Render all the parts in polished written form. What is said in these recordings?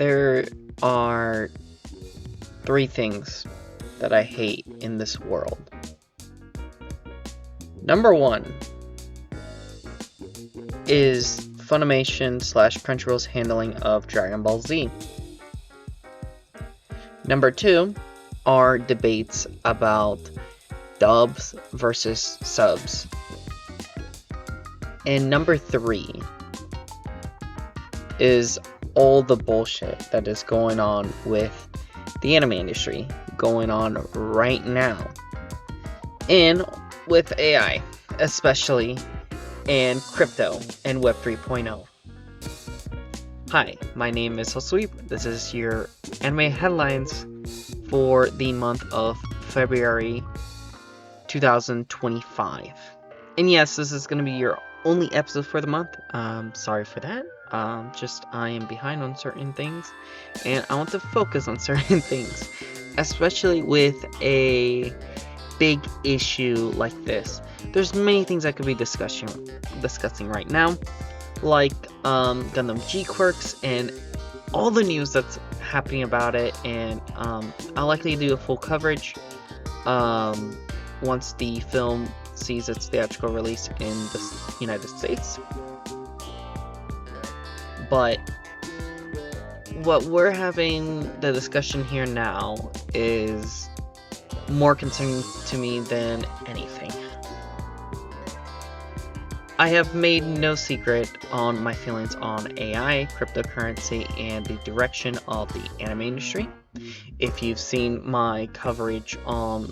There are three things that I hate in this world. Number one is Funimation/Crunchyroll's handling of Dragon Ball Z. Number two are debates about dubs versus subs. And number three is all the bullshit that is going on with the anime industry going on right now. And with AI, especially, and crypto and Web 3.0. Hi, my name is Osoweeb. This is your anime headlines for the month of February 2025. And yes, this is going to be your only episode for the month. Sorry for that. I am behind on certain things, and I want to focus on certain things, especially with a big issue like this. There's many things I could be discussing right now, like Gundam G Quirks and all the news that's happening about it, and I'll likely do a full coverage once the film sees its theatrical release in the United States. But what we're having the discussion here now is more concerning to me than anything. I have made no secret on my feelings on AI, cryptocurrency, and the direction of the anime industry. If you've seen my coverage on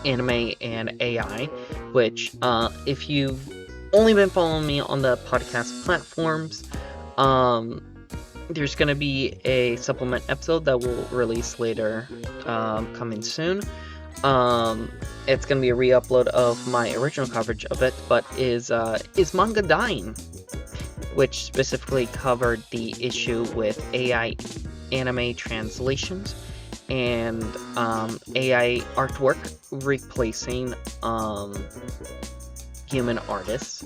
anime and AI, which if you've only been following me on the podcast platforms, there's going to be a supplement episode that will release later, coming soon. It's going to be a re-upload of my original coverage of it, but is manga dying? Which specifically covered the issue with AI anime translations and AI artwork replacing human artists.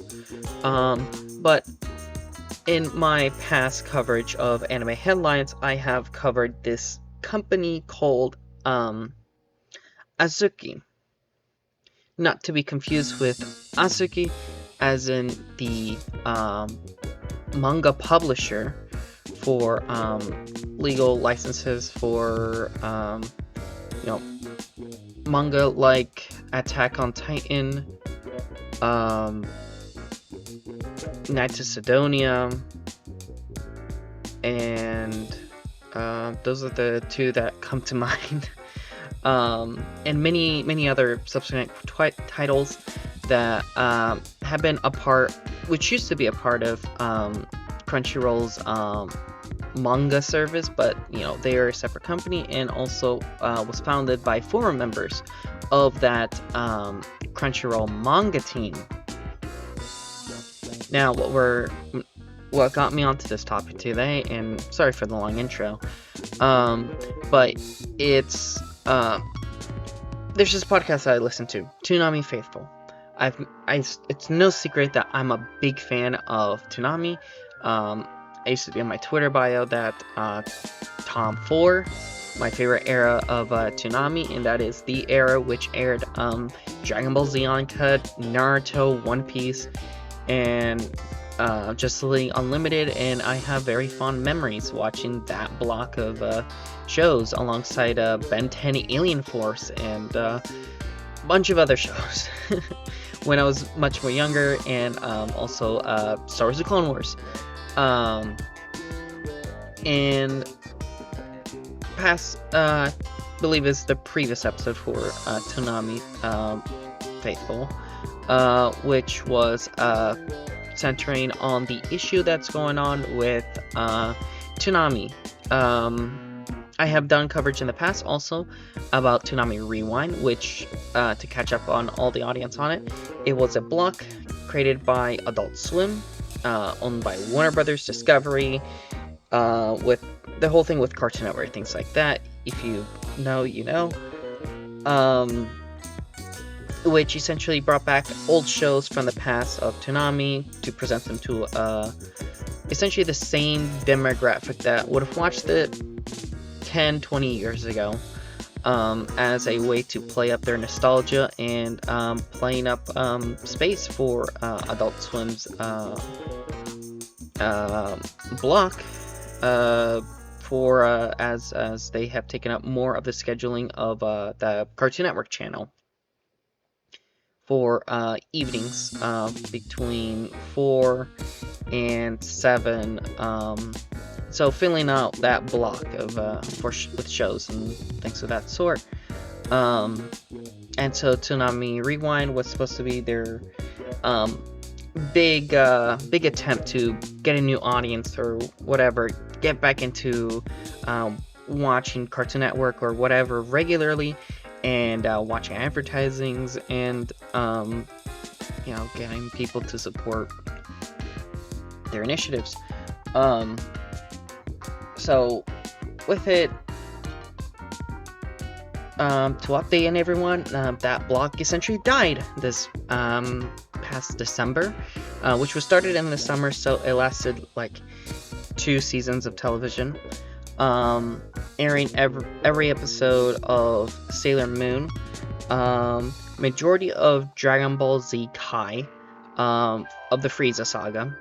But in my past coverage of anime headlines, I have covered this company called Azuki. Not to be confused with Azuki as in the manga publisher for legal licenses for manga like Attack on Titan, Knights of Sidonia, and those are the two that come to mind. And many other subsequent titles that have been a part, which used to be a part of Crunchyroll's manga service, but they are a separate company, and also was founded by former members of that Crunchyroll manga team. Now, what got me onto this topic today, and sorry for the long intro, but it's there's this podcast that I listen to, Toonami Faithful. It's no secret that I'm a big fan of Toonami. I used to be on my Twitter bio that Tom4, my favorite era of Toonami, and that is the era which aired Dragon Ball Z Uncut, Naruto, One Piece, and Justice League Unlimited, and I have very fond memories watching that block of shows alongside Ben 10 Alien Force and a bunch of other shows when I was much more younger, and also Star Wars: The Clone Wars. And past, I believe is the previous episode for Toonami Faithful, which was centering on the issue that's going on with Toonami. I have done coverage in the past also about Toonami Rewind, which, to catch up on all the audience on it, it was a block created by Adult Swim, owned by Warner Brothers Discovery, with the whole thing with Cartoon Network, things like that. If you know, you know. Which essentially brought back old shows from the past of Toonami to present them to essentially the same demographic that would have watched it 10, 20 years ago, as a way to play up their nostalgia and playing up space for Adult Swim's block, for as they have taken up more of the scheduling of the Cartoon Network channel for evenings between 4 and 7. So filling out that block of with shows and things of that sort. And so Toonami Rewind was supposed to be their big attempt to get a new audience or whatever, get back into watching Cartoon Network or whatever regularly, and watching advertisings, and getting people to support their initiatives. So with it, to update everyone, that block essentially died this past December, which was started in the summer, so it lasted like 2 seasons of television, airing every episode of Sailor Moon, majority of Dragon Ball Z Kai, of the Frieza saga,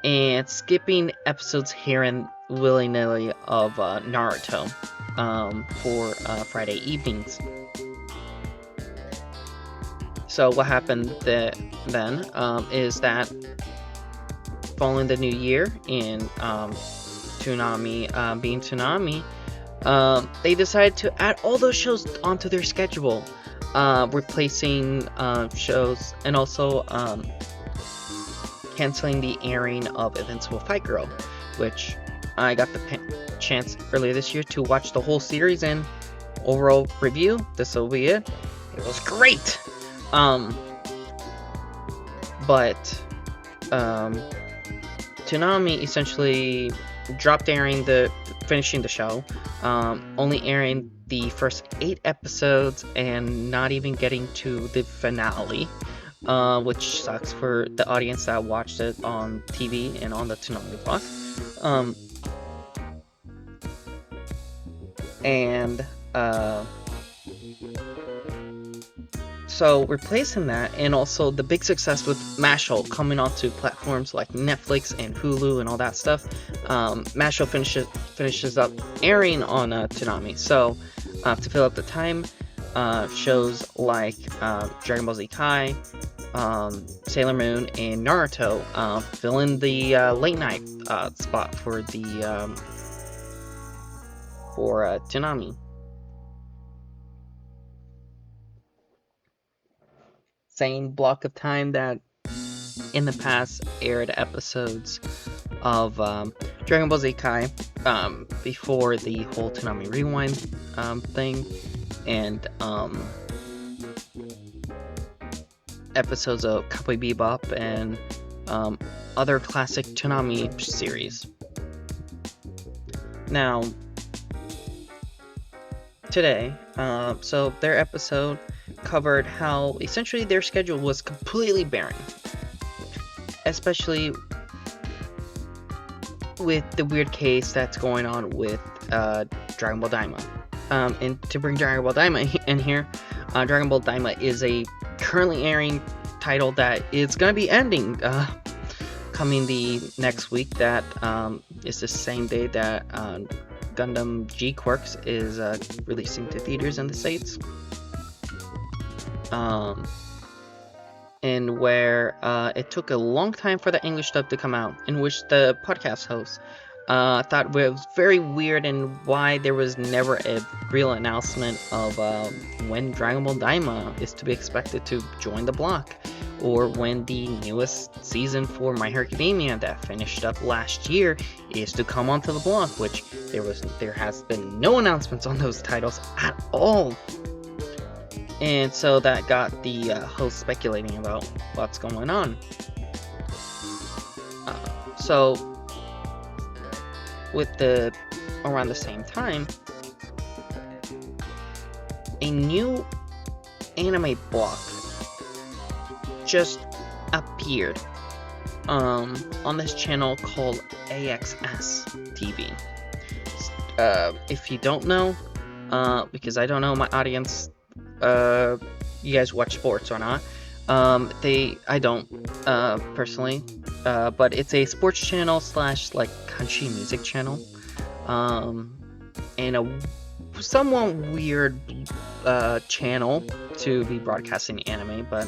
and skipping episodes here and willy-nilly of Naruto for Friday evenings. So what happened then is that following the new year, and Toonami being Toonami, they decided to add all those shows onto their schedule, replacing shows, and also canceling the airing of Invincible Fight Girl, which I got the chance earlier this year to watch the whole series, and overall review, this will be it. It was great. But Toonami essentially dropped finishing the show, only airing the first 8 episodes and not even getting to the finale, which sucks for the audience that watched it on TV and on the Toonami block. So replacing that, and also the big success with Mashal coming onto platforms like Netflix and Hulu and all that stuff, Mashal finishes up airing on Toonami. So to fill up the time, shows like Dragon Ball Z Kai, Sailor Moon, and Naruto fill in the late night spot for Toonami. Same block of time that in the past aired episodes of Dragon Ball Z Kai before the whole Toonami Rewind thing, and episodes of Cowboy Bebop and other classic Toonami series. Now, today, so their episode covered how essentially their schedule was completely barren, especially with the weird case that's going on with Dragon Ball Daima. And to bring Dragon Ball Daima in here, Dragon Ball Daima is a currently airing title that is going to be ending coming the next week. That is the same day that Gundam G-Quarks is releasing to theaters in the States. And where it took a long time for the English dub to come out, in which the podcast host thought it was very weird, and why there was never a real announcement of when Dragon Ball Daima is to be expected to join the block, or when the newest season for My Hero Academia that finished up last year is to come onto the block, which there has been no announcements on those titles at all. And so that got the host speculating about what's going on. So with around the same time, a new anime block just appeared on this channel called AXS TV. If you don't know, because I don't know my audience, you guys watch sports or not. I don't, personally, but it's a sports channel / like country music channel, and a somewhat weird, channel to be broadcasting anime, but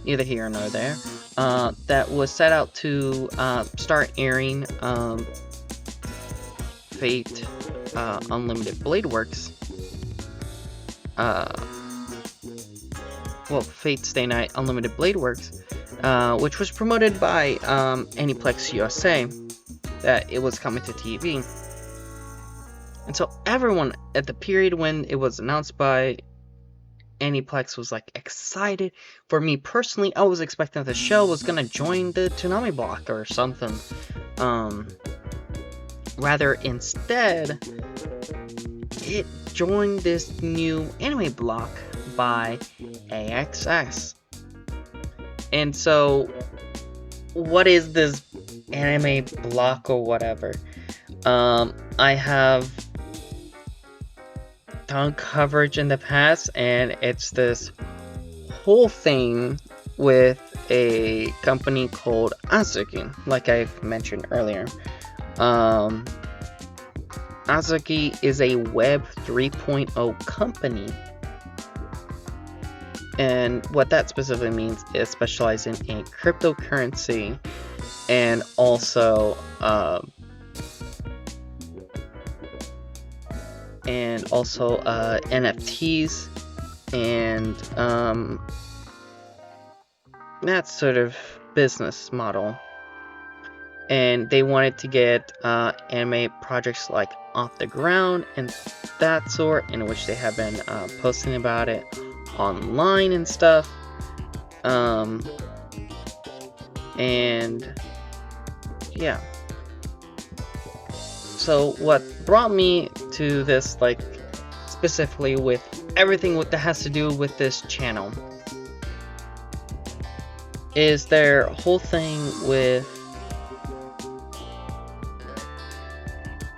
neither here nor there. That was set out to, start airing, Fate, Unlimited Blade Works, Fate Stay Night Unlimited Blade Works, which was promoted by Aniplex USA, that it was coming to TV. And so everyone at the period when it was announced by Aniplex was like excited. For me personally, I was expecting the show was gonna join the Toonami block or something. Rather, instead, it joined this new anime block by AXS. And so, what is this anime block or whatever? I have done coverage in the past, and it's this whole thing with a company called Azuki, like I've mentioned earlier. Azuki is a Web 3.0 company, and what that specifically means is specializing in cryptocurrency and also NFTs and that sort of business model. And they wanted to get anime projects like off the ground and that sort, in which they have been posting about it online and stuff. And yeah. So what brought me to this, like, specifically with everything that has to do with this channel, is their whole thing with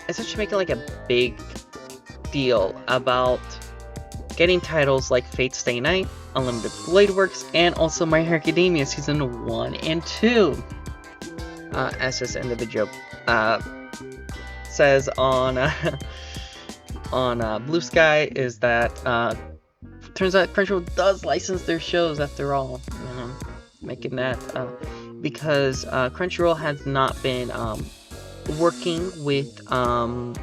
essentially making like a big deal about getting titles like Fate Stay Night, Unlimited Blade Works, and also My Hero Academia Season 1 and 2. As this individual says on Blue Sky, is that turns out Crunchyroll does license their shows after all, you know, making that because Crunchyroll has not been working with Cartoon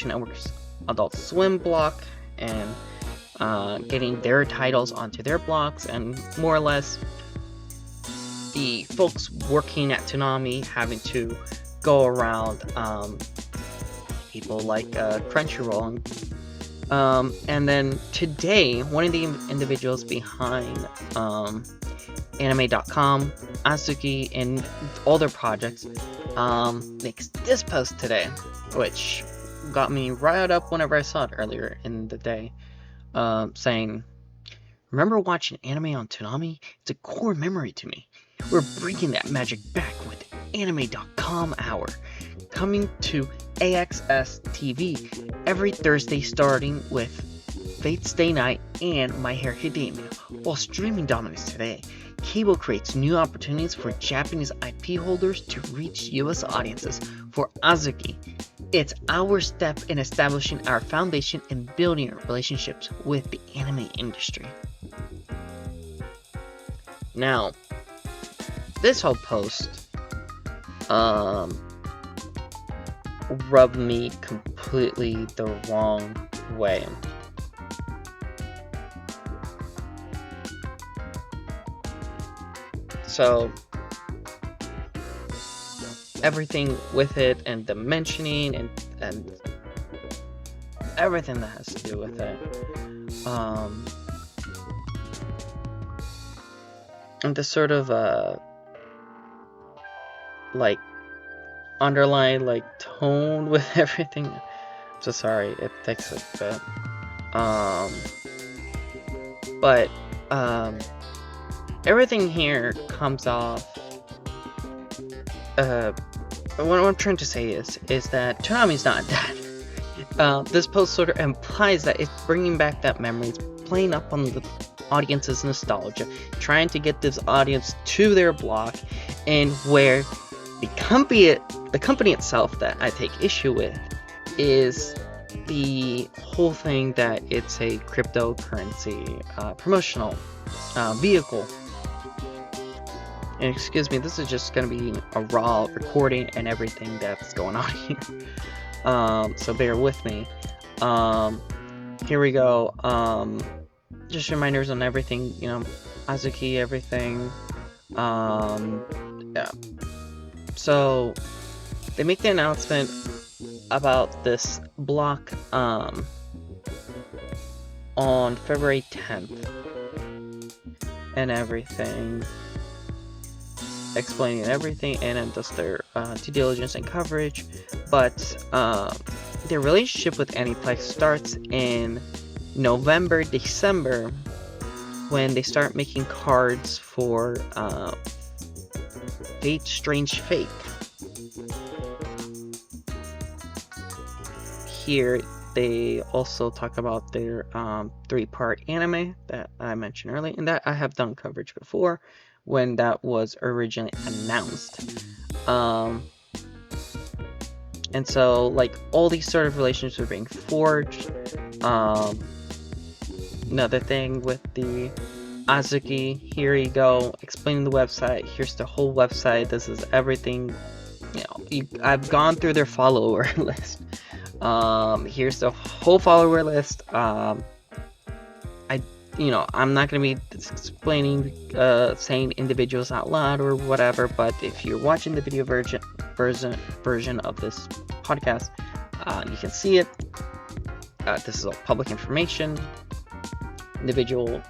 Network's Adult Swim block and getting their titles onto their blocks, and more or less the folks working at Toonami having to go around people like Crunchyroll. And then today, one of the individuals behind anime.com, Azuki, and all their projects makes this post today, which got me riled up whenever I saw it earlier in the day, saying, "Remember watching anime on Toonami? It's a core memory to me. We're bringing that magic back with anime.com Hour, coming to AXS TV every Thursday, starting with Fate Stay Night and My Hero Academia. While streaming dominates today, cable creates new opportunities for Japanese IP holders to reach US audiences. For Azuki, it's our step in establishing our foundation and building relationships with the anime industry." Now, this whole post rubbed me completely the wrong way. So everything with it, and the mentioning, and everything that has to do with it, and the sort of like underlying like tone with everything. I'm so sorry, it takes a bit. But everything here comes off. What I'm trying to say is that Toonami's not dead. This post sort of implies that it's bringing back that memory, it's playing up on the audience's nostalgia, trying to get this audience to their block, and where the company itself that I take issue with is the whole thing that it's a cryptocurrency promotional vehicle. And excuse me, this is just going to be a raw recording and everything that's going on here. So bear with me. Here we go. Just reminders on everything, you know, Azuki, everything. Yeah. So they make the announcement about this block on February 10th and everything, explaining everything, and it does their due diligence and coverage. But their relationship with Aniplex starts in November, December, when they start making cards for Fate Strange Fate. Here they also talk about their 3-part anime that I mentioned earlier, and that I have done coverage before when that was originally announced. And so, like, all these sort of relationships are being forged. Another thing with the Azuki, here you go, explaining the website. Here's the whole website. This is everything. You know, I've gone through their follower list. Here's the whole follower list. I'm not gonna be explaining, saying individuals out loud or whatever. But if you're watching the video version of this podcast, you can see it. This is all public information. Individual,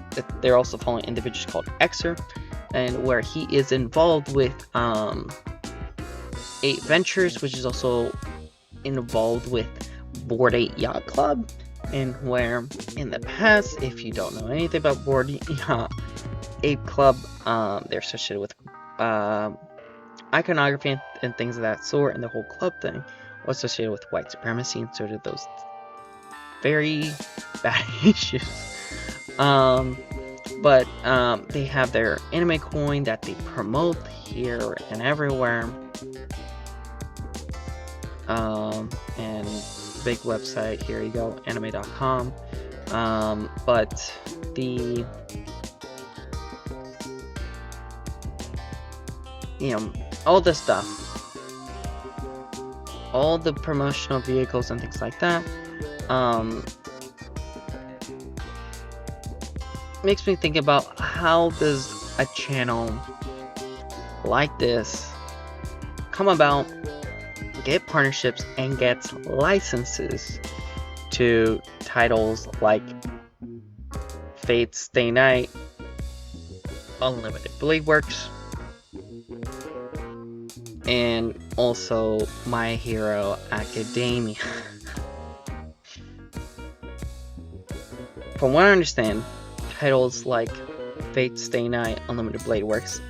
they're also following individuals called Xer, and where he is involved with 8 Ventures, which is also involved with Bored 8 Yacht Club, and where in the past, if you don't know anything about Bored 8 Club, they're associated with iconography and things of that sort, and the whole club thing was associated with white supremacy and sort of those very bad issues. But they have their anime coin that they promote here and everywhere. And big website, here you go, anime.com. But the, all this stuff, all the promotional vehicles and things like that, makes me think about how does a channel like this come about, get partnerships, and gets licenses to titles like Fate Stay Night, Unlimited Blade Works, and also My Hero Academia. From what I understand, titles like Fate Stay Night, Unlimited Blade Works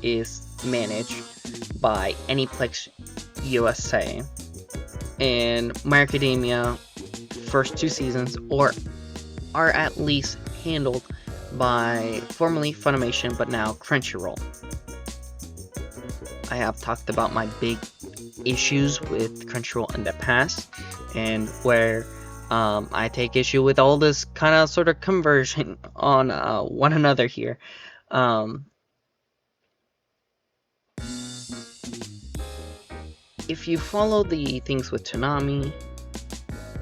is managed by Aniplex USA, and My Academia first 2 seasons are at least handled by formerly Funimation but now Crunchyroll. I have talked about my big issues with Crunchyroll in the past, and where I take issue with all this kind of sort of conversion on one another here. If you follow the things with Toonami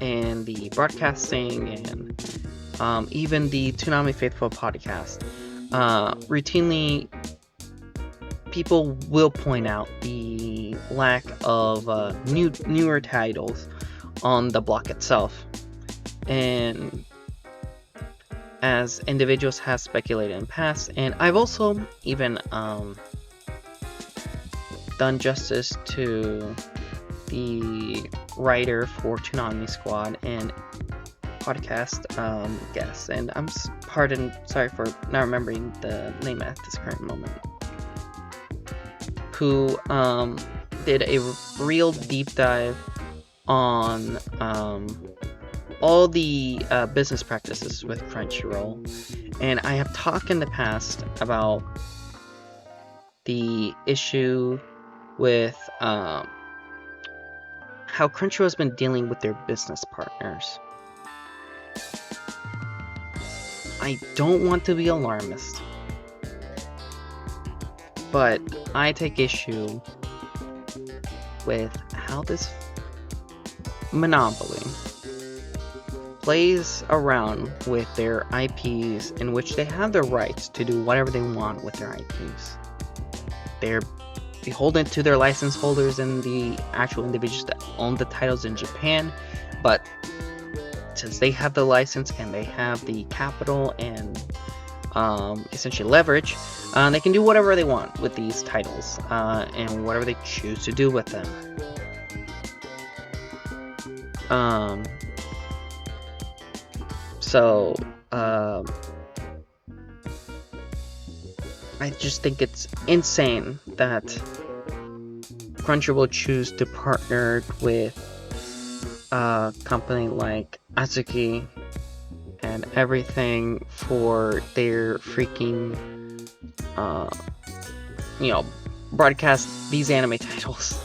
and the broadcasting and even the Toonami Faithful podcast, routinely people will point out the lack of newer titles on the block itself. And as individuals have speculated in the past, and I've also even done justice to the writer for Toonami Squad and podcast guest, and sorry for not remembering the name at this current moment, who did a real deep dive on all the business practices with Crunchyroll. And I have talked in the past about the issue with how Crunchyroll has been dealing with their business partners. I don't want to be alarmist, but I take issue with how this monopoly plays around with their IPs, in which they have the rights to do whatever they want with their IPs. They're beholden to their license holders and the actual individuals that own the titles in Japan, but since they have the license and they have the capital and essentially leverage, they can do whatever they want with these titles and whatever they choose to do with them. So I just think it's insane that Crunchyroll choose to partner with a company like Azuki and everything for their freaking broadcast these anime titles.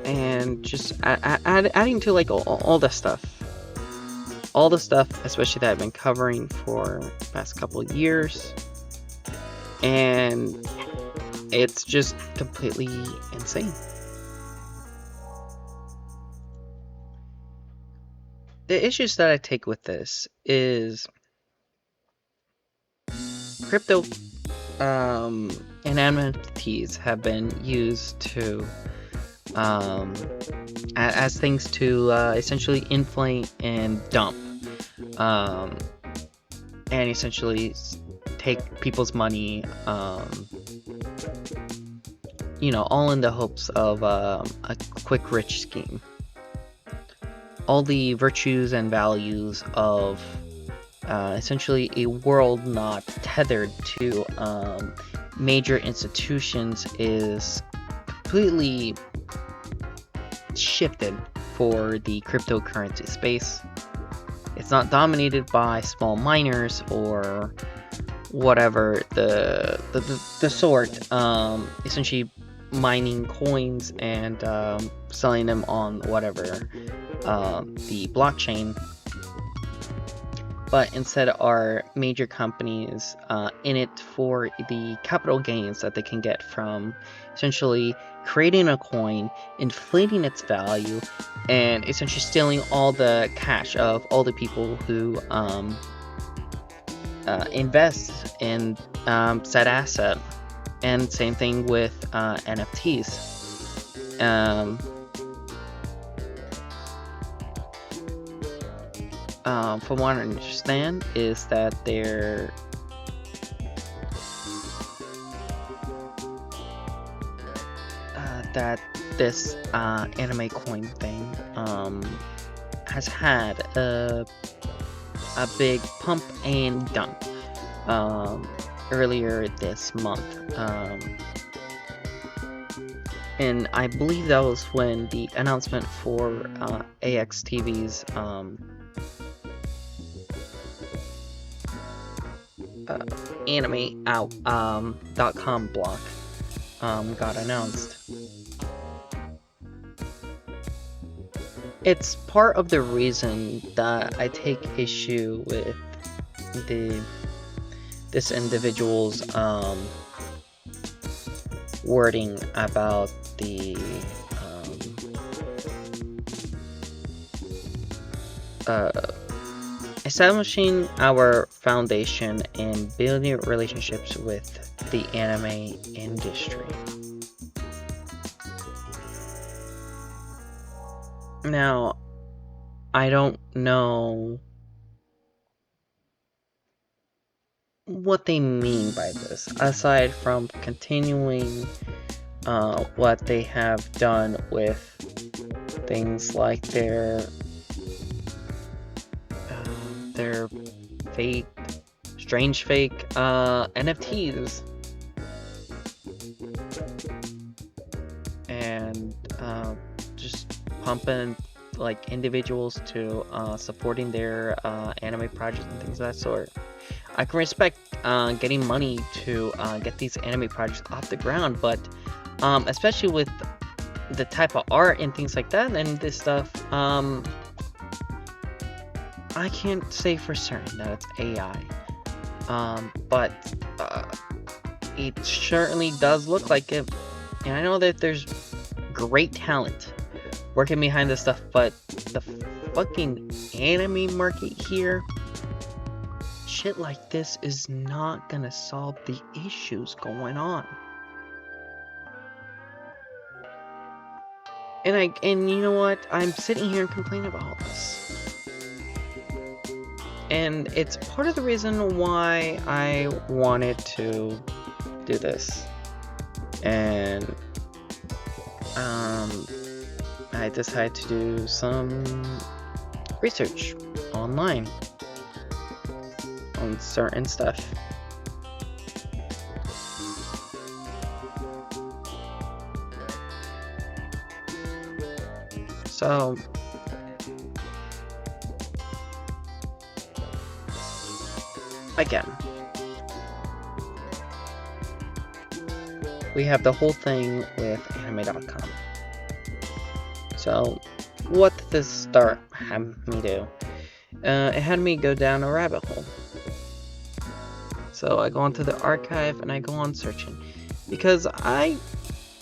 And just adding to like all the stuff, especially that I've been covering for the past couple of years, and it's just completely insane. The issues that I take with this is crypto and NFTs have been used to as things to essentially inflate and dump and essentially take people's money, all in the hopes of a quick rich scheme. All the virtues and values of essentially a world not tethered to major institutions is completely shifted for the cryptocurrency space. It's not dominated by small miners or whatever the sort, essentially mining coins and selling them on whatever the blockchain, but instead are major companies in it for the capital gains that they can get from essentially creating a coin, inflating its value, and essentially stealing all the cash of all the people who invest in said asset. And same thing with NFTs. From what I understand, is that they're that this anime coin thing has had a big pump and dump earlier this month, and I believe that was when the announcement for AXTV's anime.com block got announced. It's part of the reason that I take issue with this individual's wording about the establishing our foundation and building relationships with the anime industry. Now, I don't know what they mean by this, aside from continuing what they have done with things like their fake, strange fake NFTs, and just pumping like individuals to supporting their anime projects and things of that sort. I can respect getting money to get these anime projects off the ground, but especially with the type of art and things like that and this stuff, I can't say for certain that it's AI, but it certainly does look like it. And I know that there's great talent working behind this stuff, but the fucking anime market here, shit like this is not gonna solve the issues going on. And you know what? I'm sitting here and complaining about all this. And it's part of the reason why I wanted to do this. And I decided to do some research online on certain stuff. So again, we have the whole thing with anime.com. So what did this start have me do? It had me go down a rabbit hole. So I go onto the archive and I go on searching, because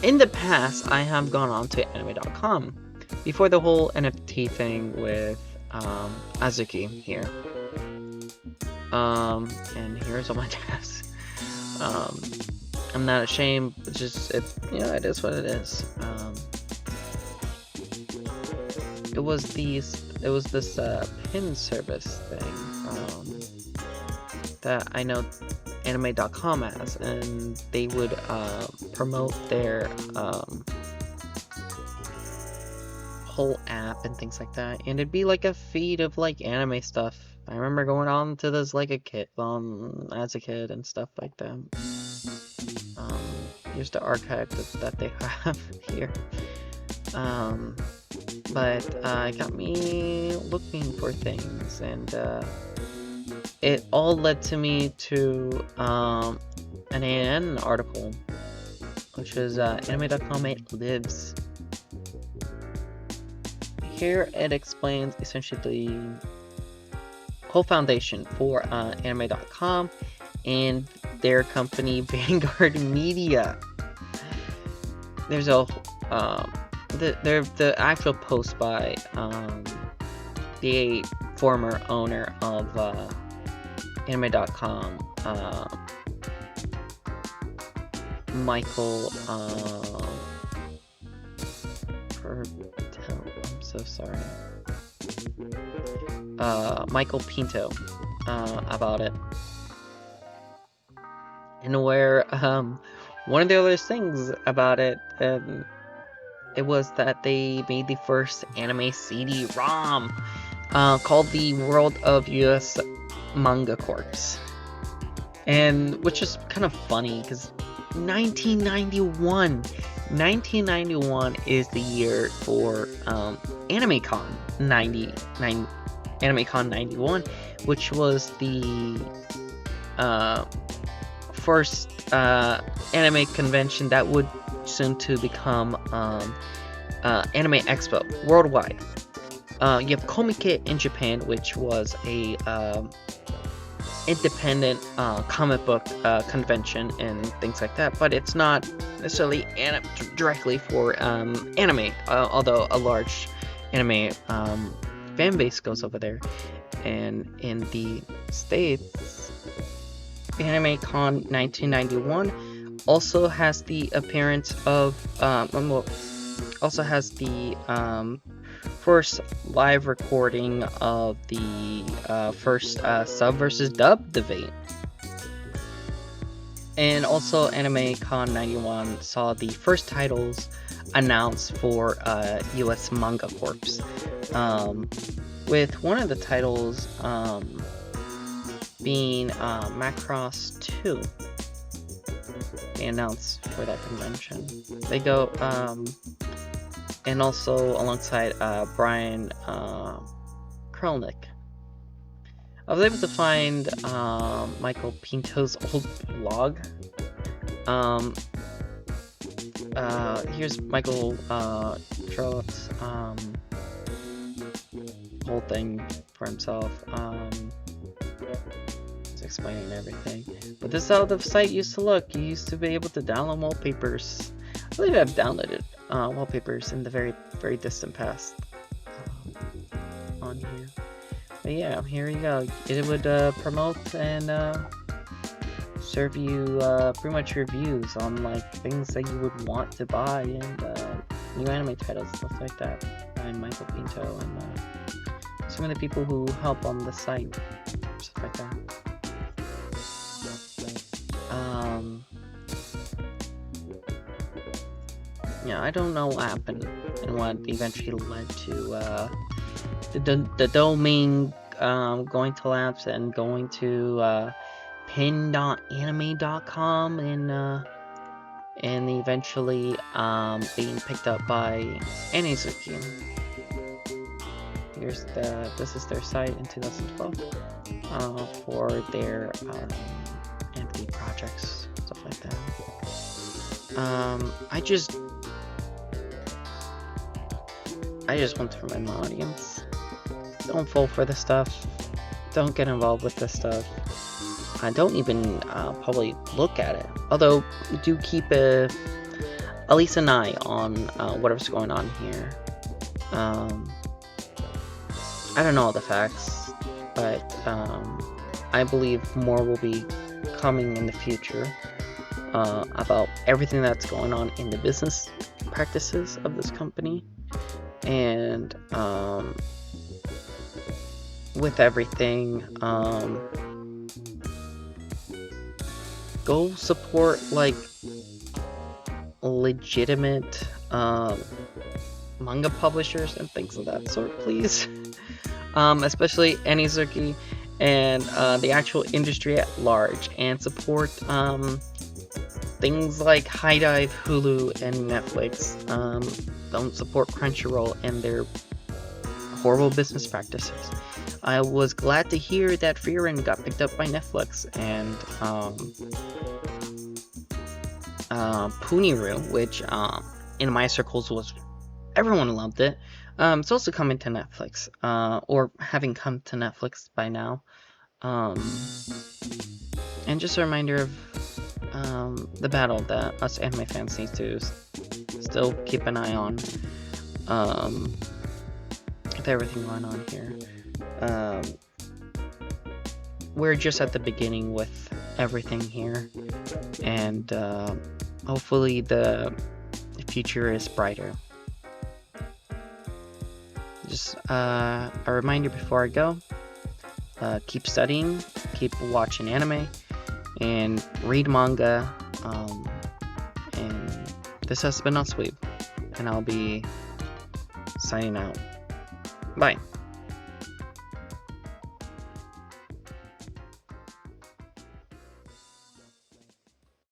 in the past I have gone on to anime.com before the whole NFT thing with Azuki here. And here's all my tabs. I'm not ashamed, it's just, it is what it is. It was this pin service thing that I know anime.com has, and they would promote their whole app and things like that, and it'd be like a feed of like anime stuff. I remember going on to this like as a kid and stuff like that. Here's the archive that they have here. But it got me looking for things, and it all led to me to an ANN article, which is anime.com lives. Here it explains essentially the whole foundation for anime.com and their company Vanguard Media. There's a the actual post by the former owner of anime.com, Michael I'm so sorry. Michael Pinto, about it. And where one of the other things about it, it was that they made the first anime CD-ROM called the World of US Manga Corps, and which is kind of funny because 1991 is the year for AnimeCon 91, which was the first anime convention that would soon to become Anime Expo worldwide. You have Comiket in Japan, which was a independent comic book convention and things like that, but it's not necessarily directly for anime, although a large anime fan base goes over there. And in the States, AnimeCon 1991 also has the appearance of also has the first live recording of the first sub versus dub debate. And also, Anime Con 91 saw the first titles announced for US Manga Corps. With one of the titles being Macross 2. They announced for that convention. They go, and also alongside Brian Krelnick. I was able to find Michael Pinto's old blog. Here's Michael Trollope's whole thing for himself. He's explaining everything. But this is how the site used to look. You used to be able to download wallpapers. I believe I've downloaded wallpapers in the very, very distant past on here. But yeah, here you go. It would promote and serve you pretty much reviews on like things that you would want to buy and new anime titles, stuff like that, by Michael Pinto and some of the people who help on the site, stuff like that. Yeah, I don't know what happened and what eventually led to the domain going to lapse and going to pin.anime.com and eventually being picked up by Azuki. This is their site in 2012 for their anime projects, stuff like that. I just want to remind my audience, don't fall for this stuff. Don't get involved with this stuff. Don't even probably look at it. Although, do keep at least an eye on whatever's going on here. I don't know all the facts, but I believe more will be coming in the future about everything that's going on in the business practices of this company. And with everything, go support like legitimate manga publishers and things of that sort, please. Especially Azuki and the actual industry at large, and support things like High Dive, Hulu, and Netflix. Don't support Crunchyroll and their horrible business practices. I was glad to hear that Frieren got picked up by Netflix, and Puniru, which in my circles was everyone loved it. It's also coming to Netflix, or having come to Netflix by now. And just a reminder of the battle that us anime fans need to still keep an eye on with everything going on here. We're just at the beginning with everything here, and hopefully the future is brighter. Just a reminder before I go, keep studying, keep watching anime, and read manga. And this has been Osoweeb, and I'll be signing out. Bye.